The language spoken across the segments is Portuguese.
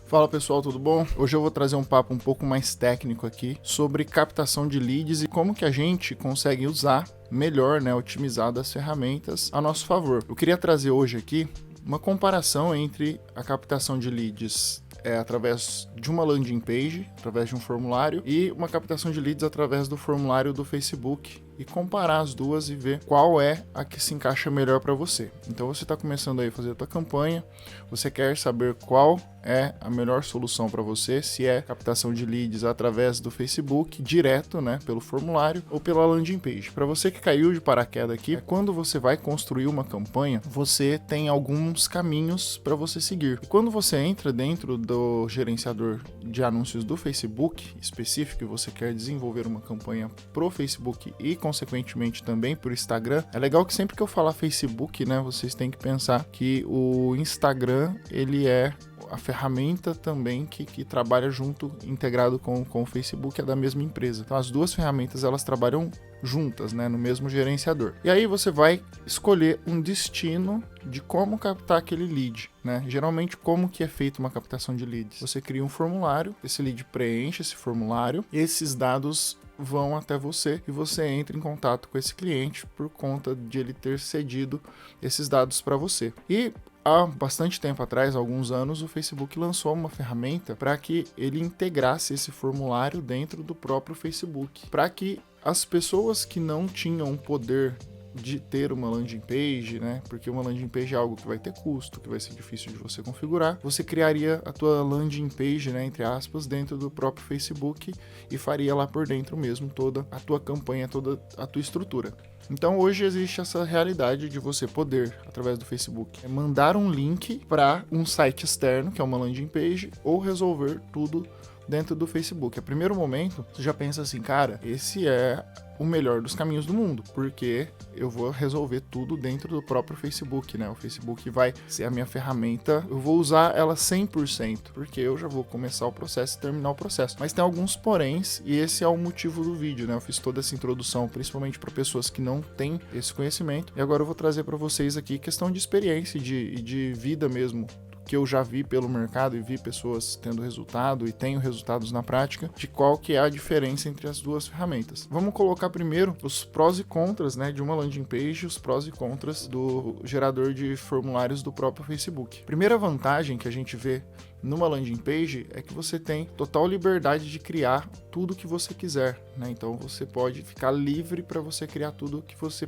Fala pessoal, tudo bom? Hoje eu vou trazer um papo um pouco mais técnico aqui sobre captação de leads e como que a gente consegue usar melhor, otimizar as ferramentas a nosso favor. Eu queria trazer hoje aqui uma comparação entre a captação de leads através de uma landing page, através de um formulário, e uma captação de leads através do formulário do Facebook, e comparar as duas e ver qual é a que se encaixa melhor para você. Então você está começando aí a fazer a tua campanha, você quer saber qual é a melhor solução para você, se é captação de leads através do Facebook, direto, pelo formulário, ou pela landing page. Para você que caiu de paraquedas aqui, quando você vai construir uma campanha, você tem alguns caminhos para você seguir. E quando você entra dentro do gerenciador de anúncios do Facebook específico e você quer desenvolver uma campanha pro Facebook e consequentemente também por Instagram, é legal que sempre que eu falar Facebook, vocês têm que pensar que o Instagram, ele é a ferramenta também que trabalha junto, integrado com o Facebook, é da mesma empresa. Então as duas ferramentas, elas trabalham juntas, no mesmo gerenciador. E aí você vai escolher um destino de como captar aquele lead, Geralmente, como que é feita uma captação de leads? Você cria um formulário, esse lead preenche esse formulário, e esses dados vão até você e você entra em contato com esse cliente por conta de ele ter cedido esses dados para você. E há bastante tempo atrás, alguns anos, o Facebook lançou uma ferramenta para que ele integrasse esse formulário dentro do próprio Facebook, para que as pessoas que não tinham poder de ter uma landing page, porque uma landing page é algo que vai ter custo, que vai ser difícil de você configurar, você criaria a tua landing page, entre aspas, dentro do próprio Facebook e faria lá por dentro mesmo toda a tua campanha, toda a tua estrutura. Então hoje existe essa realidade de você poder, através do Facebook, mandar um link para um site externo, que é uma landing page, ou resolver tudo dentro do Facebook. A primeiro momento, você já pensa assim, cara, esse é o melhor dos caminhos do mundo, porque eu vou resolver tudo dentro do próprio Facebook, O Facebook vai ser a minha ferramenta, eu vou usar ela 100%, porque eu já vou começar o processo e terminar o processo. Mas tem alguns poréns, e esse é o motivo do vídeo, Eu fiz toda essa introdução, principalmente para pessoas que não têm esse conhecimento, e agora eu vou trazer para vocês aqui questão de experiência e de vida mesmo, que eu já vi pelo mercado e vi pessoas tendo resultado e tenho resultados na prática, de qual que é a diferença entre as duas ferramentas. Vamos colocar primeiro os prós e contras, de uma landing page, os prós e contras do gerador de formulários do próprio Facebook. Primeira vantagem que a gente vê numa landing page é que você tem total liberdade de criar tudo que você quiser, Então você pode ficar livre para você criar tudo que você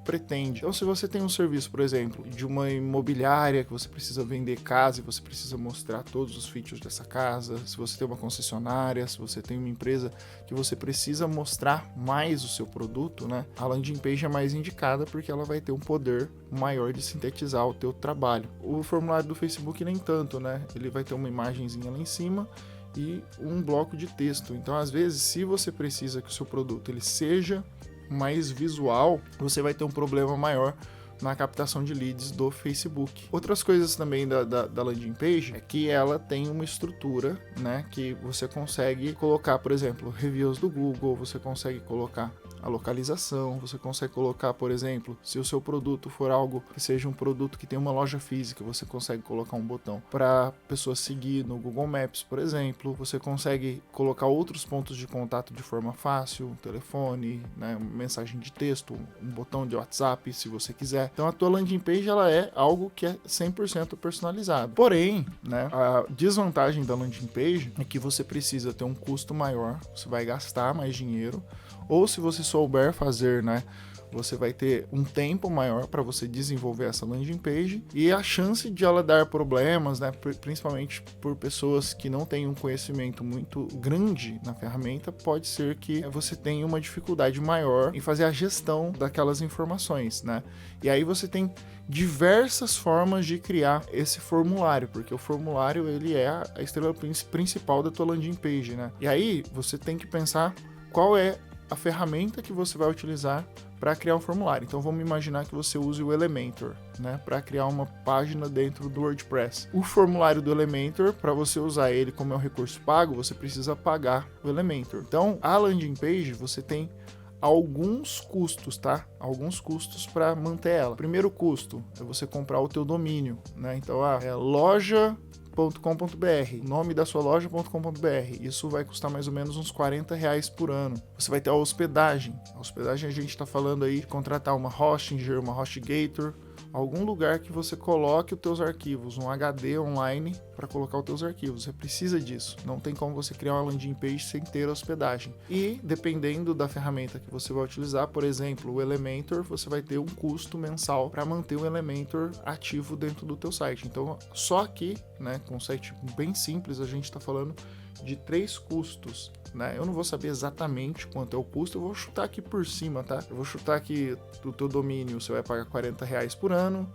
pretende. Então, se você tem um serviço, por exemplo, de uma imobiliária que você precisa vender casa e você precisa mostrar todos os features dessa casa, se você tem uma concessionária, se você tem uma empresa que você precisa mostrar mais o seu produto, a landing page é mais indicada porque ela vai ter um poder maior de sintetizar o teu trabalho. O formulário do Facebook nem tanto, Ele vai ter uma imagenzinha lá em cima e um bloco de texto. Então, às vezes, se você precisa que o seu produto ele seja mais visual, você vai ter um problema maior na captação de leads do Facebook. Outras coisas também da landing page é que ela tem uma estrutura, que você consegue colocar, por exemplo, reviews do Google, você consegue colocar a localização, você consegue colocar, por exemplo, se o seu produto for algo que seja um produto que tem uma loja física, você consegue colocar um botão para pessoa seguir no Google Maps, por exemplo, você consegue colocar outros pontos de contato de forma fácil, um telefone, mensagem de texto, um botão de WhatsApp, se você quiser. Então a tua landing page ela é algo que é 100% personalizado. Porém, a desvantagem da landing page é que você precisa ter um custo maior, você vai gastar mais dinheiro, ou se você souber fazer, você vai ter um tempo maior para você desenvolver essa landing page e a chance de ela dar problemas, principalmente por pessoas que não têm um conhecimento muito grande na ferramenta, pode ser que você tenha uma dificuldade maior em fazer a gestão daquelas informações, E aí você tem diversas formas de criar esse formulário, porque o formulário ele é a estrela principal da tua landing page, E aí você tem que pensar qual é a ferramenta que você vai utilizar para criar um formulário. Então vamos imaginar que você use o Elementor, para criar uma página dentro do WordPress. O formulário do Elementor, para você usar ele como é um recurso pago, você precisa pagar o Elementor. Então a landing page você tem alguns custos, Alguns custos para manter ela. Primeiro custo é você comprar o teu domínio, Então, loja o nome da sua loja.com.br. Isso vai custar mais ou menos uns R$40 por ano. Você vai ter a hospedagem. A hospedagem a gente está falando aí de contratar uma Hostinger, uma HostGator, algum lugar que você coloque os teus arquivos, um HD online para colocar os teus arquivos. Você precisa disso. Não tem como você criar uma landing page sem ter hospedagem. E dependendo da ferramenta que você vai utilizar, por exemplo, o Elementor, você vai ter um custo mensal para manter o Elementor ativo dentro do teu site. Então, só aqui, né, com um site bem simples, a gente está falando de 3 custos, né? Eu não vou saber exatamente quanto é o custo, eu vou chutar aqui por cima, tá? Eu vou chutar que do teu domínio você vai pagar R$40 por ano,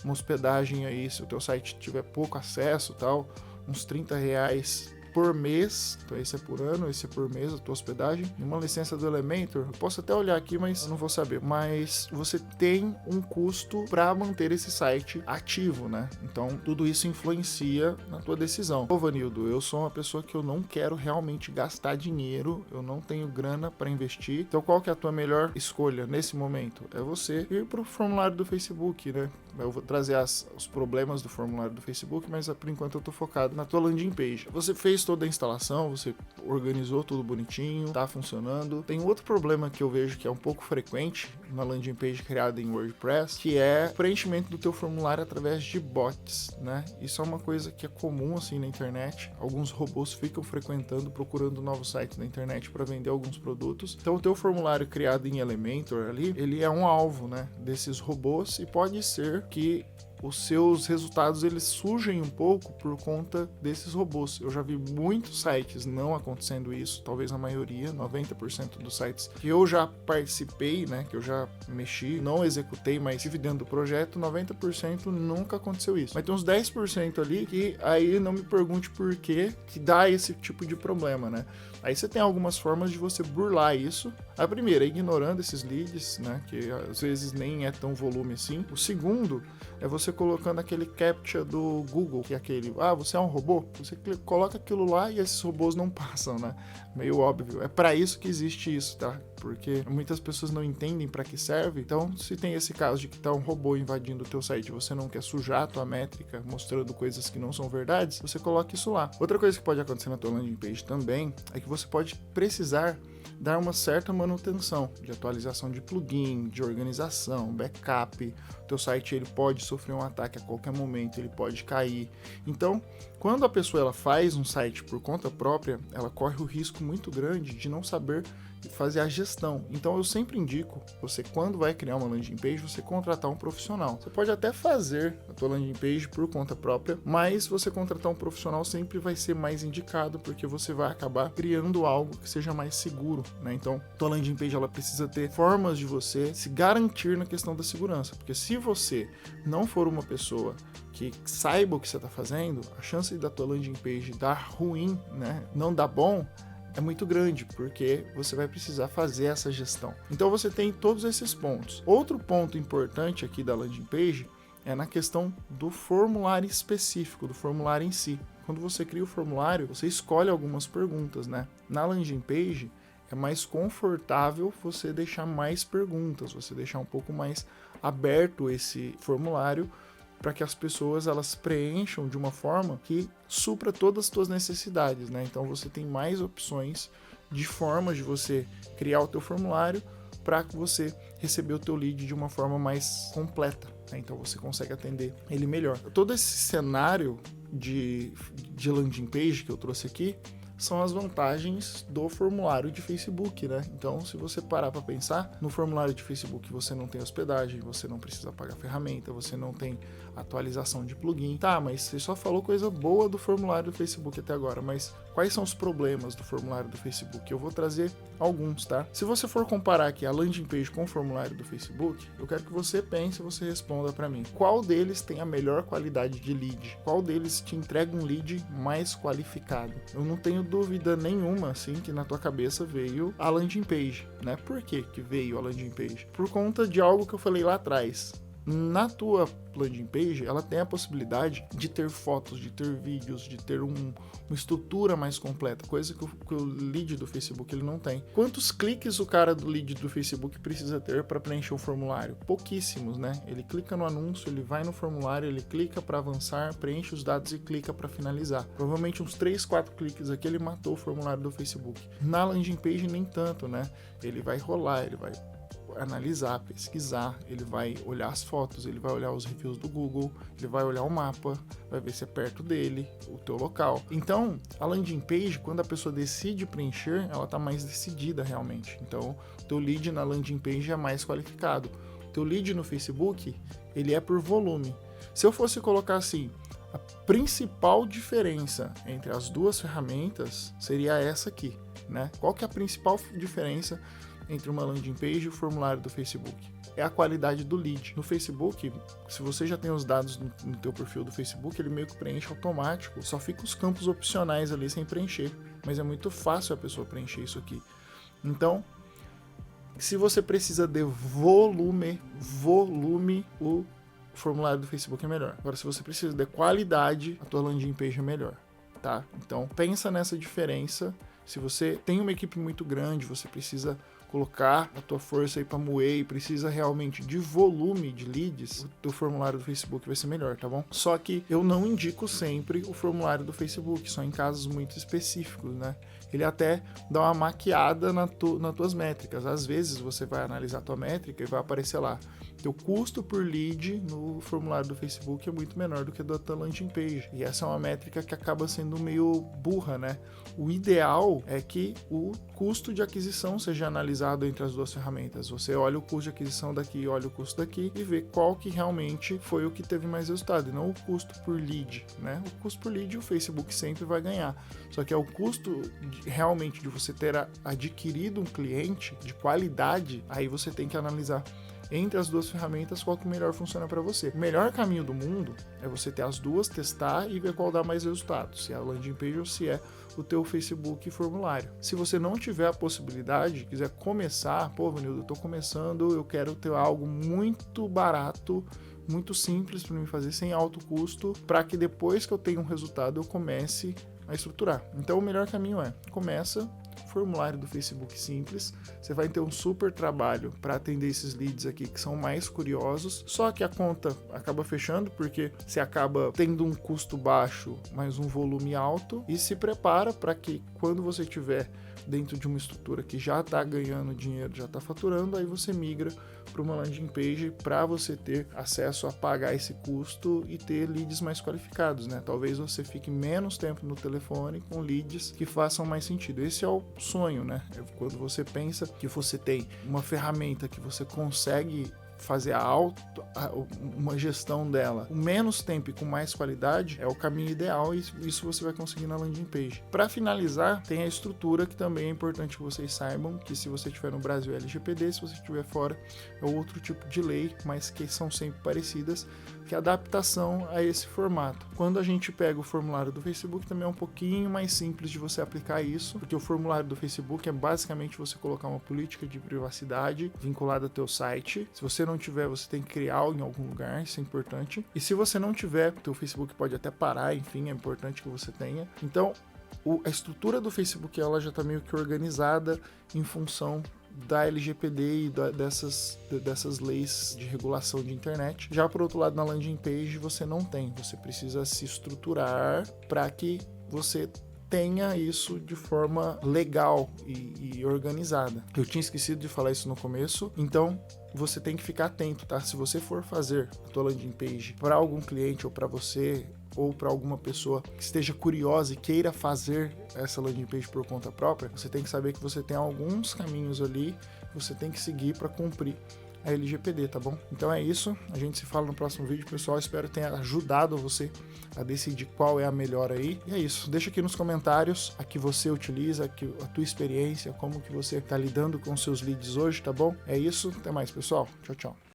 uma hospedagem aí, se o teu site tiver pouco acesso, tal, uns R$30 por mês, então esse é por ano, esse é por mês a tua hospedagem, e uma licença do Elementor, eu posso até olhar aqui, mas eu não vou saber, mas você tem um custo para manter esse site ativo, né? Então tudo isso influencia na tua decisão. Ô Vanildo, eu sou uma pessoa que eu não quero realmente gastar dinheiro, eu não tenho grana para investir, então qual que é a tua melhor escolha nesse momento? É você ir pro formulário do Facebook, né? Eu vou trazer os problemas do formulário do Facebook, mas por enquanto eu tô focado na tua landing page. Você fez toda a instalação, você organizou tudo bonitinho, tá funcionando. Tem outro problema que eu vejo que é um pouco frequente na landing page criada em WordPress, que é o preenchimento do teu formulário através de bots, né? Isso é uma coisa que é comum assim na internet. Alguns robôs ficam frequentando, procurando novos sites na internet para vender alguns produtos. Então o teu formulário criado em Elementor ali, ele é um alvo, né, desses robôs, e pode ser que os seus resultados eles surgem um pouco por conta desses robôs. Eu já vi muitos sites não acontecendo isso, talvez a maioria, 90% dos sites que eu já participei, né, que eu já mexi, não executei, mas estive dentro do projeto, 90% nunca aconteceu isso. Mas tem uns 10% ali que aí não me pergunte por que dá esse tipo de problema, né? Aí você tem algumas formas de você burlar isso. A primeira é ignorando esses leads, né, que às vezes nem é tão volume assim. O segundo é você colocando aquele captcha do Google, que é aquele, você é um robô? Você coloca aquilo lá e esses robôs não passam, né? Meio óbvio. É para isso que existe isso, tá? Porque muitas pessoas não entendem para que serve. Então, se tem esse caso de que tá um robô invadindo o teu site e você não quer sujar a tua métrica, mostrando coisas que não são verdades, você coloca isso lá. Outra coisa que pode acontecer na tua landing page também é que você pode precisar dar uma certa manutenção de atualização de plugin, de organização, backup. O teu site ele pode sofrer um ataque a qualquer momento, ele pode cair. Então, quando a pessoa ela faz um site por conta própria, ela corre o risco muito grande de não saber fazer a gestão. Então eu sempre indico, você quando vai criar uma landing page, você contratar um profissional. Você pode até fazer a tua landing page por conta própria, mas você contratar um profissional sempre vai ser mais indicado, porque você vai acabar criando algo que seja mais seguro, né? Então, tua landing page ela precisa ter formas de você se garantir na questão da segurança, porque se você não for uma pessoa que saiba o que você está fazendo, a chance da tua landing page dar ruim, né, não dar bom, é muito grande, porque você vai precisar fazer essa gestão. Então você tem todos esses pontos. Outro ponto importante aqui da landing page é na questão do formulário específico, do formulário em si. Quando você cria o formulário, você escolhe algumas perguntas, né? Na landing page é mais confortável você deixar mais perguntas, você deixar um pouco mais aberto esse formulário para que as pessoas elas preencham de uma forma que supra todas as suas necessidades, né? Então você tem mais opções de formas de você criar o teu formulário para que você receber o teu lead de uma forma mais completa, né? Então você consegue atender ele melhor. Todo esse cenário de landing page que eu trouxe aqui são as vantagens do formulário de Facebook, né? Então, se você parar para pensar, no formulário de Facebook você não tem hospedagem, você não precisa pagar ferramenta, você não tem atualização de plugin. Tá, mas você só falou coisa boa do formulário do Facebook até agora, mas quais são os problemas do formulário do Facebook? Eu vou trazer alguns, tá? Se você for comparar aqui a landing page com o formulário do Facebook, eu quero que você pense e você responda para mim. Qual deles tem a melhor qualidade de lead? Qual deles te entrega um lead mais qualificado? Eu não tenho dúvida nenhuma, assim, que na tua cabeça veio a landing page, né? Por que veio a landing page? Por conta de algo que eu falei lá atrás. na tua landing page, ela tem a possibilidade de ter fotos, de ter vídeos, de ter uma estrutura mais completa, coisa que o lead do Facebook ele não tem. Quantos cliques o cara do lead do Facebook precisa ter para preencher o formulário? Pouquíssimos, né? Ele clica no anúncio, ele vai no formulário, ele clica para avançar, preenche os dados e clica para finalizar. Provavelmente uns 3, 4 cliques aqui ele matou o formulário do Facebook. Na landing page nem tanto, né? Ele vai rolar, ele vai analisar, pesquisar, ele vai olhar as fotos, ele vai olhar os reviews do Google, ele vai olhar o mapa, vai ver se é perto dele, o teu local. Então, a landing page, quando a pessoa decide preencher, ela está mais decidida realmente. Então, o teu lead na landing page é mais qualificado. O teu lead no Facebook, ele é por volume. Se eu fosse colocar assim, a principal diferença entre as duas ferramentas seria essa aqui, né? Qual que é a principal diferença entre uma landing page e o formulário do Facebook? É a qualidade do lead. No Facebook, se você já tem os dados no teu perfil do Facebook, ele meio que preenche automático, só fica os campos opcionais ali sem preencher, mas é muito fácil a pessoa preencher isso aqui. Então, se você precisa de volume, o formulário do Facebook é melhor. Agora, se você precisa de qualidade, a tua landing page é melhor, tá? Então, pensa nessa diferença. Se você tem uma equipe muito grande, você precisa colocar a tua força aí para moer e precisa realmente de volume de leads, o teu formulário do Facebook vai ser melhor, tá bom? Só que eu não indico sempre o formulário do Facebook, só em casos muito específicos, né? Ele até dá uma maquiada nas tuas métricas. Às vezes você vai analisar a tua métrica e vai aparecer lá, teu custo por lead no formulário do Facebook é muito menor do que da tua landing page. E essa é uma métrica que acaba sendo meio burra, né? O ideal é que o custo de aquisição seja analisado entre as duas ferramentas. Você olha o custo de aquisição daqui, olha o custo daqui e vê qual que realmente foi o que teve mais resultado, e não o custo por lead, né? O custo por lead o Facebook sempre vai ganhar. Só que é o custo realmente de você ter adquirido um cliente de qualidade, aí você tem que analisar entre as duas ferramentas qual que melhor funciona para você. O melhor caminho do mundo é você ter as duas, testar e ver qual dá mais resultado, se é a landing page ou se é o teu Facebook formulário. Se você não tiver a possibilidade, quiser começar, pô, Vanildo, eu tô começando, eu quero ter algo muito barato, muito simples para me fazer sem alto custo, para que depois que eu tenha um resultado eu comece a estruturar. Então o melhor caminho é, começa formulário do Facebook simples, você vai ter um super trabalho para atender esses leads aqui que são mais curiosos, só que a conta acaba fechando porque você acaba tendo um custo baixo, mas um volume alto, e se prepara para que quando você tiver dentro de uma estrutura que já está ganhando dinheiro, já está faturando, aí você migra para uma landing page para você ter acesso a pagar esse custo e ter leads mais qualificados, né? Talvez você fique menos tempo no telefone com leads que façam mais sentido. Esse é o sonho, né? É quando você pensa que você tem uma ferramenta que você consegue fazer uma gestão dela com menos tempo e com mais qualidade, é o caminho ideal, e isso você vai conseguir na landing page. Para finalizar, tem a estrutura que também é importante que vocês saibam, que se você estiver no Brasil é LGPD, se você estiver fora é outro tipo de lei, mas que são sempre parecidas, que é a adaptação a esse formato. Quando a gente pega o formulário do Facebook, também é um pouquinho mais simples de você aplicar isso, porque o formulário do Facebook é basicamente você colocar uma política de privacidade vinculada ao teu site. Se você não tiver, você tem que criar em algum lugar, isso é importante. E se você não tiver, o teu Facebook pode até parar, enfim, é importante que você tenha. Então, a estrutura do Facebook ela já está meio que organizada em função da LGPD e dessas leis de regulação de internet. Já por outro lado, na landing page você não tem, você precisa se estruturar para que você tenha isso de forma legal e organizada. Eu tinha esquecido de falar isso no começo, então você tem que ficar atento, tá? Se você for fazer a tua landing page para algum cliente ou para você ou para alguma pessoa que esteja curiosa e queira fazer essa landing page por conta própria, você tem que saber que você tem alguns caminhos ali que você tem que seguir para cumprir a LGPD, tá bom? Então é isso, a gente se fala no próximo vídeo, pessoal. Espero que tenha ajudado você a decidir qual é a melhor aí. E é isso, deixa aqui nos comentários a que você utiliza, a tua experiência, como que você tá lidando com seus leads hoje, tá bom? É isso, até mais, pessoal. Tchau, tchau.